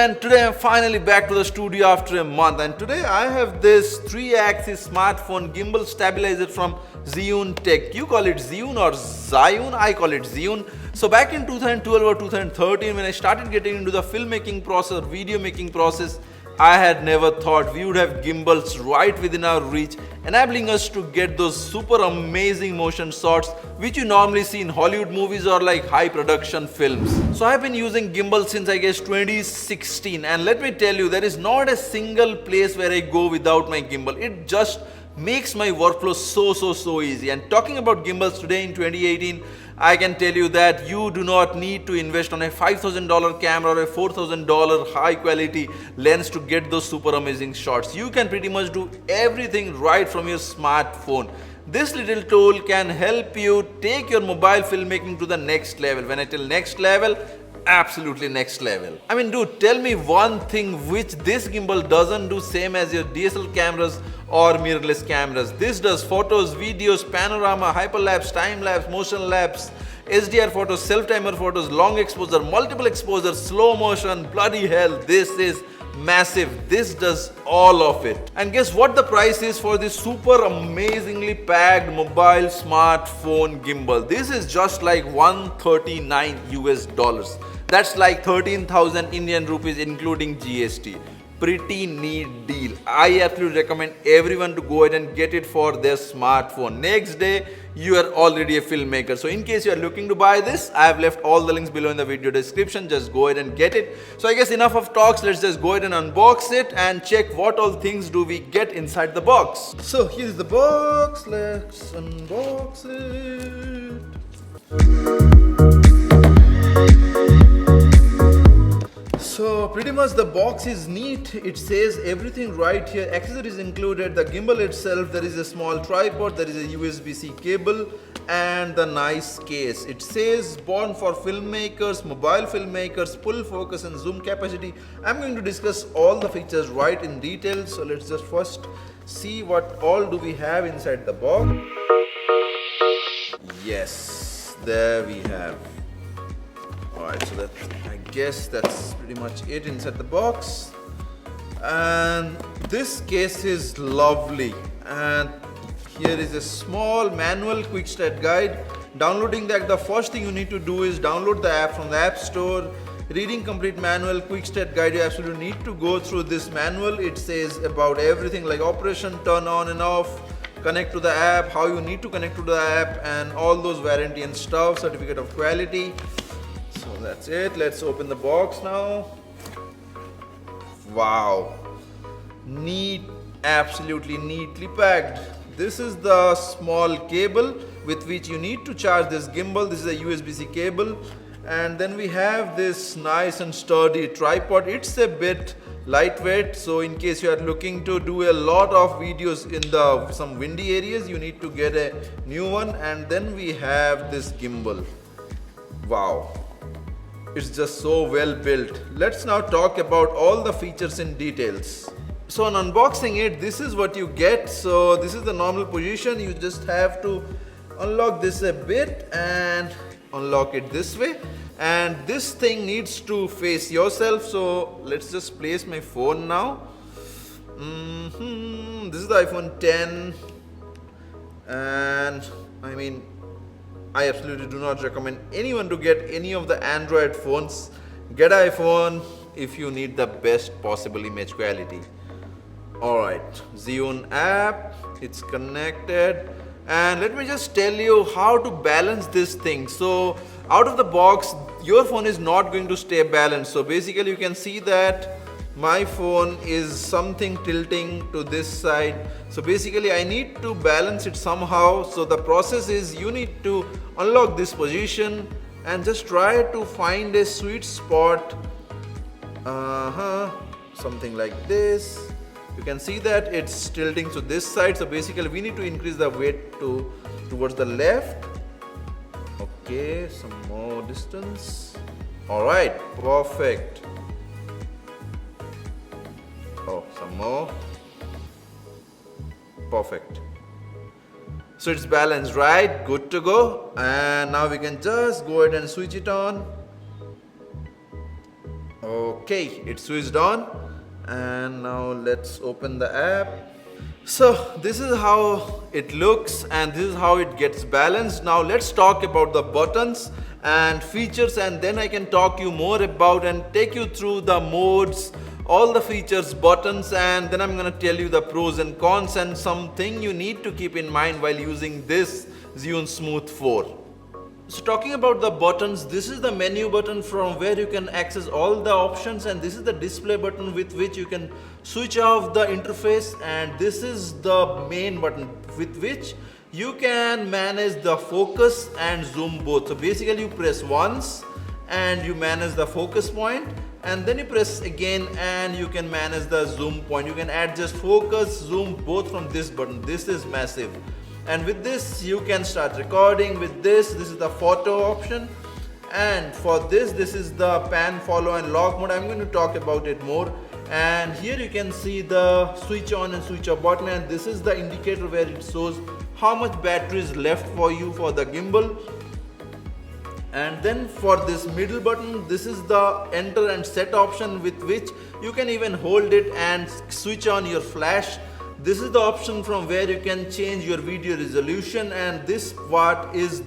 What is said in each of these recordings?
and today I'm finally back to the studio after a month, and today I have this 3-axis smartphone gimbal stabilizer from Zhiyun Tech. You call it Zhiyun or Zhiyun, I call it Zhiyun. So back in 2012 or 2013 when I started getting into the filmmaking process or video making process, I had never thought we would have gimbals right within our reach, enabling us to get those super amazing motion shots which you normally see in Hollywood movies or like high production films. So I've been using gimbal since I guess 2016, and let me tell you, there is not a single place where I go without my gimbal. It just makes my workflow so easy. And talking about gimbals today in 2018, I can tell you that you do not need to invest on a $5,000 camera or a $4,000 high quality lens to get those super amazing shots. You can pretty much do everything right from your smartphone. This little tool can help you take your mobile filmmaking to the next level. When I tell next level, absolutely next level. I mean, dude, tell me one thing which this gimbal doesn't do same as your DSLR cameras or mirrorless cameras. This does photos, videos, panorama, hyperlapse, time-lapse, motion lapse, HDR photos, self-timer photos, long exposure, multiple exposure, slow motion. Bloody hell, this is massive. This does all of it. And guess what the price is for this super amazingly packed mobile smartphone gimbal? This is just like $139 US. That's like 13,000 Indian rupees including GST. Pretty neat deal. I absolutely recommend everyone to go ahead and get it for their smartphone. Next day, you are already a filmmaker. So in case you are looking to buy this, I have left all the links below in the video description. Just go ahead and get it. So I guess enough of talks. Let's just go ahead and unbox it and check what all things do we get inside the box. So here's the box. Let's unbox it. So pretty much the box is neat. It says everything right here. Accessories included, the gimbal itself, there is a small tripod, there is a USB-C cable, and the nice case. It says born for filmmakers, mobile filmmakers, full focus and zoom capacity. I'm going to discuss all the features right in detail. So let's just first see what all do we have inside the box. Yes, there we have. Alright, so I guess that's pretty much it inside the box. And this case is lovely. And here is a small manual quick start guide. Downloading that, the first thing you need to do is download the app from the App Store. Reading complete manual quick start guide. You absolutely need to go through this manual. It says about everything like operation, turn on and off, connect to the app, how you need to connect to the app, and all those warranty and stuff, certificate of quality. So that's it. Let's open the box now. Wow, neat, absolutely neatly packed. This is the small cable with which you need to charge this gimbal. This is a USB-C cable. And then we have this nice and sturdy tripod. It's a bit lightweight, so in case you are looking to do a lot of videos in some windy areas, you need to get a new one. And then we have this gimbal. Wow, it's just so well built. Let's now talk about all the features in details. So on unboxing it, this is what you get. So this is the normal position. You just have to unlock this a bit and unlock it this way. And this thing needs to face yourself. So let's just place my phone now. This is the iPhone 10. And I mean, I absolutely do not recommend anyone to get any of the Android phones. Get iPhone if you need the best possible image quality. Alright, Zhiyun app, it's connected. And let me just tell you how to balance this thing. So out of the box, your phone is not going to stay balanced. So basically you can see that my phone is something tilting to this side. So basically I need to balance it somehow. So the process is you need to unlock this position and just try to find a sweet spot. Something like this. You can see that it's tilting to this side. So basically we need to increase the weight towards the left. Okay, some more distance. Alright, perfect. Oh, some more. Perfect. So it's balanced, right? Good to go. And now we can just go ahead and switch it on. Okay. Okay, it's switched on, and now let's open the app. So this is how it looks and this is how it gets balanced. Now let's talk about the buttons and features, and then I can talk you more about and take you through the modes, all the features, buttons, and then I'm going to tell you the pros and cons and something you need to keep in mind while using this Zhiyun Smooth 4. So talking about the buttons, this is the menu button from where you can access all the options, and this is the display button with which you can switch off the interface, and this is the main button with which you can manage the focus and zoom both. So basically you press once and you manage the focus point, and then you press again and you can manage the zoom point. You can adjust focus, zoom both from this button. This is massive. And with this you can start recording. With this is the photo option, and for this is the pan, follow and lock mode. I'm going to talk about it more. And here you can see the switch on and switch off button, and this is the indicator where it shows how much battery is left for you for the gimbal. And then for this middle button, this is the enter and set option with which you can even hold it and switch on your flash. This is the option from where you can change your video resolution, and this part is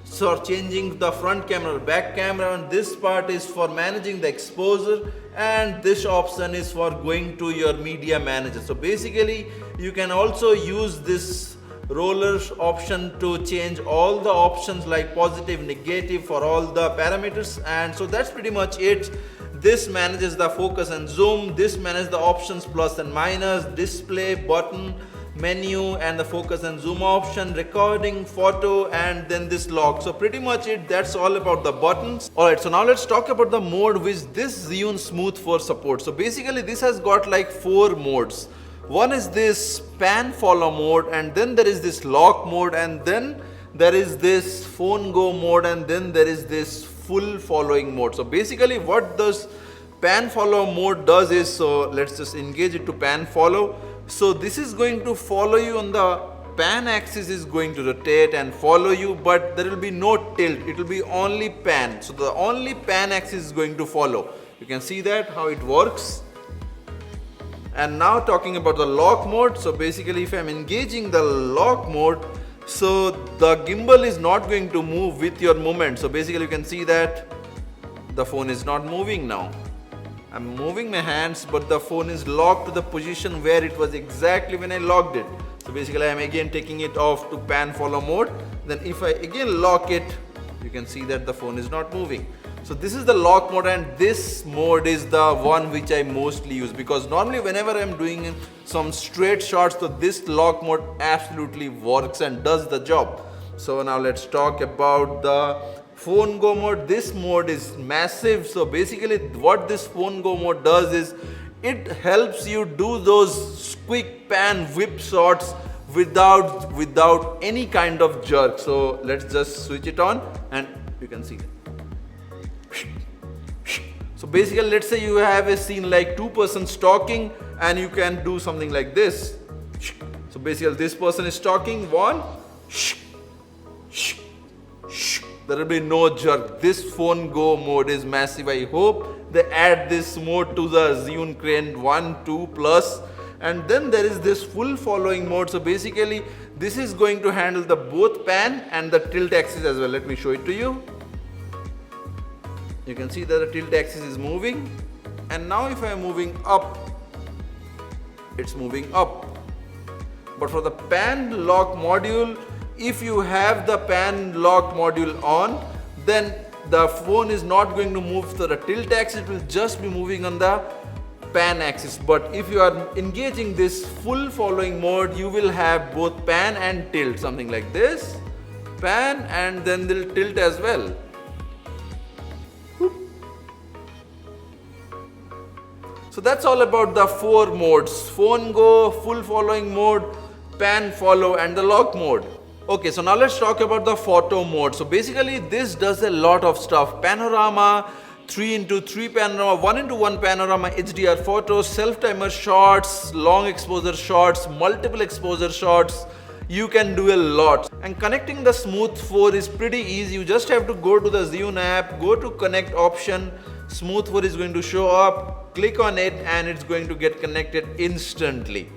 for changing the front camera or back camera, and this part is for managing the exposure, and this option is for going to your media manager. So basically you can also use this roller option to change all the options like positive, negative for all the parameters, and so that's pretty much it. This manages the focus and zoom, this manages the options plus and minus, display, button, menu, and the focus and zoom option, recording, photo, and then this lock. So pretty much it, that's all about the buttons. Alright, so now let's talk about the mode which this Zhiyun Smooth 4 supports. So basically this has got like 4 modes. One is this pan follow mode, and then there is this lock mode, and then there is this phone go mode, and then there is this full following mode. So basically what this pan follow mode does is, so let's just engage it to pan follow. So this is going to follow you on the pan axis, is going to rotate and follow you, but there will be no tilt, it will be only pan. So the only pan axis is going to follow. You can see that how it works. And now talking about the lock mode, so basically if I'm engaging the lock mode, so the gimbal is not going to move with your movement. So basically you can see that the phone is not moving now. I'm moving my hands, but the phone is locked to the position where it was exactly when I locked it. So basically I'm again taking it off to pan follow mode. Then if I again lock it, you can see that the phone is not moving. So this is the lock mode, and this mode is the one which I mostly use, because normally whenever I'm doing some straight shots, so this lock mode absolutely works and does the job. So now let's talk about the phone go mode. This mode is massive. So basically what this phone go mode does is it helps you do those quick pan whip shots without any kind of jerk. So let's just switch it on and you can see it. So basically let's say you have a scene like 2 persons talking, and you can do something like this. So basically this person is talking, one, there will be no jerk. This phone go mode is massive. I hope they add this mode to the Zhiyun Crane 1, 2 plus. And then there is this full following mode. So basically this is going to handle the both pan and the tilt axis as well. Let me show it to you. You can see that the tilt axis is moving, and now if I am moving up, it's moving up. But for the pan lock module, if you have the pan lock module on, then the phone is not going to move to the tilt axis, it will just be moving on the pan axis. But if you are engaging this full following mode, you will have both pan and tilt, something like this, pan and then the tilt as well. So that's all about the 4 modes: phone go, full following mode, pan follow, and the lock mode. Okay, so now let's talk about the photo mode. So basically this does a lot of stuff: panorama, 3x3 panorama, 1x1 panorama, HDR photos, self-timer shots, long exposure shots, multiple exposure shots. You can do a lot. And connecting the Smooth 4 is pretty easy. You just have to go to the Zhiyun app, go to connect option, Smooth 4 is going to show up. Click on it and it's going to get connected instantly.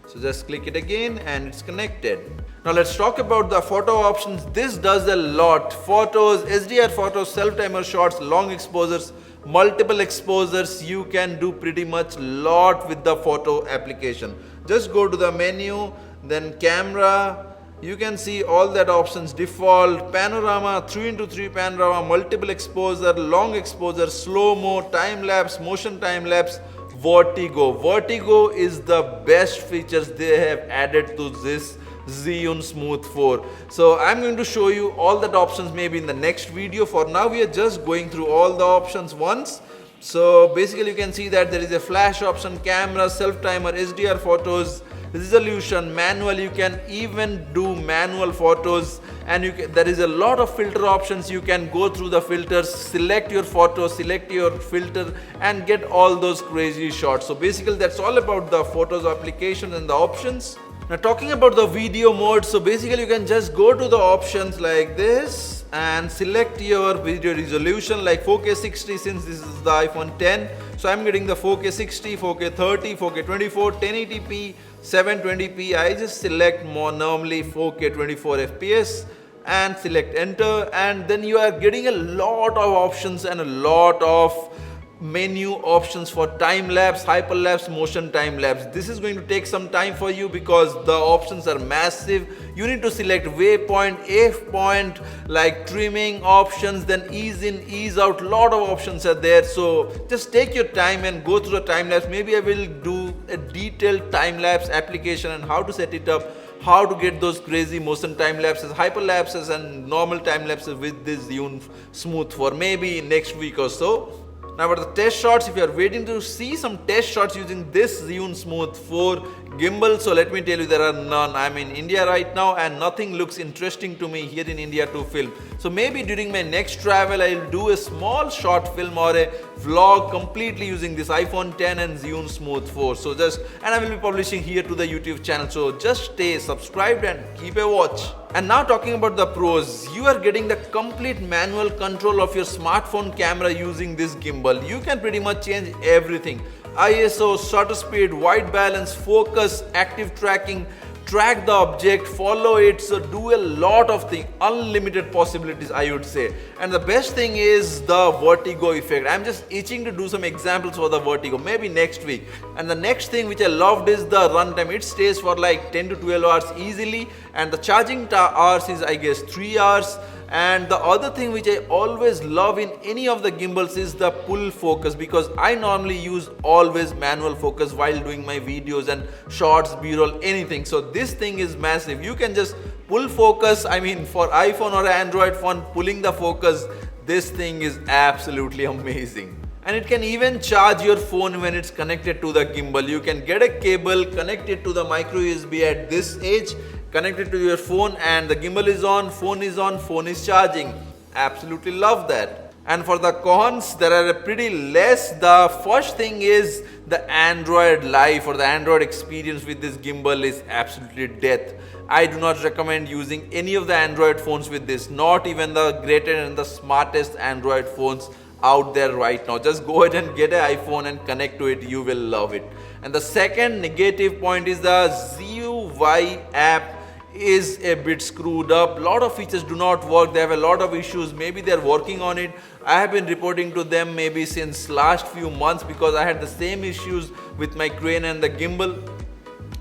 So just click it again and it's connected. Now let's talk about the photo options. This does a lot. Photos, HDR photos, self-timer shots, long exposures, multiple exposures. You can do pretty much lot with the photo application. Just go to the menu, then camera. You can see all that options: default, panorama, 3x3 panorama, multiple exposure, long exposure, slow-mo, time-lapse, motion time-lapse, vertigo. Vertigo is the best features they have added to this Zhiyun Smooth 4. So I'm going to show you all that options maybe in the next video. For now we are just going through all the options once. So basically you can see that there is a flash option, camera, self-timer, HDR photos, resolution, manual. You can even do manual photos, and there is a lot of filter options. You can go through the filters, select your photo, select your filter, and get all those crazy shots. So basically that's all about the photos application and the options. Now talking about the video mode, so basically you can just go to the options like this and select your video resolution, like 4K 60 since this is the iPhone 10. So I'm getting the 4K 60, 4K 30, 4K 24, 1080p, 720p. I just select more normally 4K 24 FPS and select enter, and then you are getting a lot of options and a lot of menu options for time lapse, hyperlapse, motion time lapse. This is going to take some time for you because the options are massive. You need to select waypoint, F point, like trimming options, then ease in, ease out. Lot of options are there. So just take your time and go through the time lapse. Maybe I will do a detailed time lapse application and how to set it up, how to get those crazy motion time lapses, hyperlapses, and normal time lapses with this Zhiyun Smooth 4 maybe next week or so. Now about the test shots, if you are waiting to see some test shots using this Zhiyun Smooth 4 gimbal, so let me tell you, there are none. I'm in India right now and nothing looks interesting to me here in India to film. So maybe during my next travel, I'll do a small short film or a vlog completely using this iPhone 10 and Zhiyun Smooth 4. So and I will be publishing here to the YouTube channel. So just stay subscribed and keep a watch. And now talking about the pros, you are getting the complete manual control of your smartphone camera using this gimbal. You can pretty much change everything: ISO, shutter speed, white balance, focus, active tracking, track the object, follow it. So do a lot of things, unlimited possibilities I would say. And the best thing is the vertigo effect. I'm just itching to do some examples for the vertigo, maybe next week. And the next thing which I loved is the runtime. It stays for like 10 to 12 hours easily, and the charging hours is I guess 3 hours. And the other thing which I always love in any of the gimbals is the pull focus, because I normally use always manual focus while doing my videos and shots, b-roll, anything. So this thing is massive. You can just pull focus. I mean, for iPhone or Android phone, pulling the focus, this thing is absolutely amazing. And it can even charge your phone when it's connected to the gimbal. You can get a cable, connect it to the micro USB at this edge, connect it to your phone, and the gimbal is on, phone is charging. Absolutely love that. And for the cons, there are pretty less. The first thing is the Android life or the Android experience with this gimbal is absolutely death. I do not recommend using any of the Android phones with this, not even the greatest and the smartest Android phones out there right now. Just go ahead and get an iPhone and connect to it. You will love it. And the second negative point is the ZUI app is a bit screwed up. Lot of features do not work. They have a lot of issues. Maybe they're working on it. I have been reporting to them maybe since last few months because I had the same issues with my crane and the gimbal.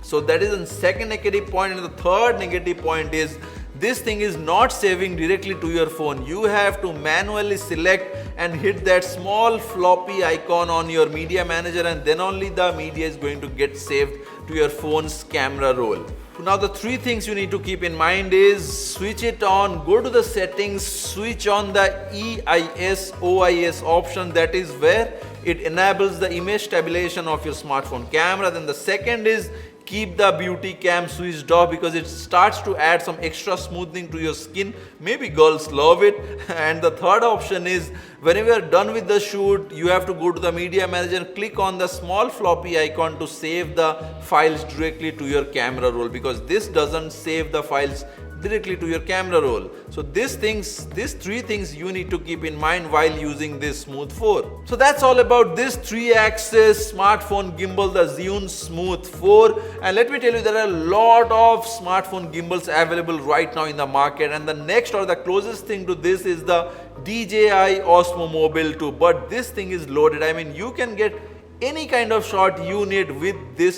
So that is the second negative point. And the third negative point is this thing is not saving directly to your phone. You have to manually select and hit that small floppy icon on your media manager, and then only the media is going to get saved to your phone's camera roll. Now the three things you need to keep in mind is switch it on, go to the settings, switch on the EIS OIS option. That is where it enables the image stabilization of your smartphone camera. Then the second is keep the beauty cam switched off because it starts to add some extra smoothing to your skin. Maybe girls love it. And the third option is whenever you're done with the shoot, you have to go to the media manager, click on the small floppy icon to save the files directly to your camera roll, because this doesn't save the files directly to your camera roll. So these three things you need to keep in mind while using this Smooth 4. So that's all about this 3-axis smartphone gimbal, the Zhiyun Smooth 4. And let me tell you, there are a lot of smartphone gimbals available right now in the market, and the next or the closest thing to this is the DJI Osmo Mobile 2. But this thing is loaded. I mean, you can get any kind of shot you need with this